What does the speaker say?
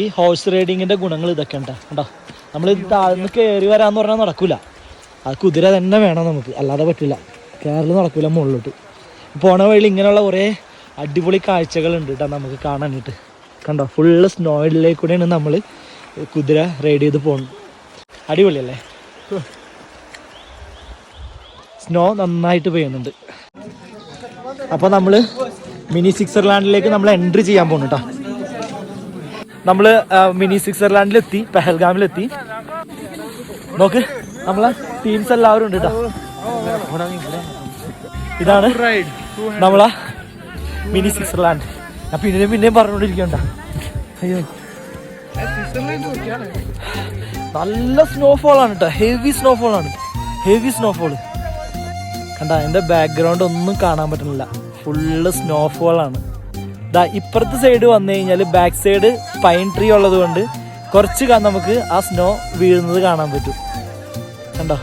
ഈ ഹോഴ്സ് റൈഡിങ്ങിന്റെ ഗുണങ്ങൾ ഇതൊക്കെ ഉണ്ടാ കണ്ടോ. നമ്മൾ താഴ്ന്ന് കയറി വരാന്ന് പറഞ്ഞാൽ നടക്കൂല, അത് കുതിര തന്നെ വേണം നമുക്ക്, അല്ലാതെ പറ്റില്ല. കയറൽ നടക്കൂല മുകളിലോട്ട്. പോണ വഴിയിൽ ഇങ്ങനെയുള്ള കുറേ അടിപൊളി കാഴ്ചകളുണ്ട് കേട്ടോ നമുക്ക് കാണാനായിട്ട്. കണ്ടോ, ഫുള്ള് സ്നോയിലേക്ക് കൂടെയാണ് നമ്മൾ കുതിര റൈഡ് ചെയ്ത് പോകുന്നത്. അടിപൊളിയല്ലേ? സ്നോ നന്നായിട്ട് പെയ്യുന്നുണ്ട്. അപ്പോൾ നമ്മൾ മിനി സ്വിറ്റ്സർലാൻഡിലേക്ക് നമ്മൾ എൻട്രി ചെയ്യാൻ പോകുന്നു കേട്ടോ. നമ്മൾ മിനി സ്വിറ്റ്സർലാൻഡിലെത്തി, പെഹൽഗാമിലെത്തി. നോക്ക്, നമ്മളെ ടീംസ് എല്ലാവരും ഉണ്ട് കേട്ടോ. ഇതാണ് നമ്മളെ മിനി സ്വിറ്റ്സർലാൻഡ്. ഞാൻ പിന്നെയും പറഞ്ഞുകൊണ്ടിരിക്കണ്ട. അയ്യോ, നല്ല സ്നോഫോളാണ് കേട്ടോ, ഹെവി സ്നോഫോള് കണ്ട. എൻ്റെ ബാക്ക്ഗ്രൗണ്ട് ഒന്നും കാണാൻ പറ്റുന്നില്ല, ഫുള്ള് സ്നോഫോളാണ്. ഇപ്പുറത്തെ സൈഡ് വന്നു കഴിഞ്ഞാൽ ബാക്ക് സൈഡ് പൈൻ ട്രീ ഉള്ളത് കൊണ്ട് കുറച്ച് നമുക്ക് ആ സ്നോ വീഴുന്നത് കാണാൻ പറ്റും. കണ്ടോ?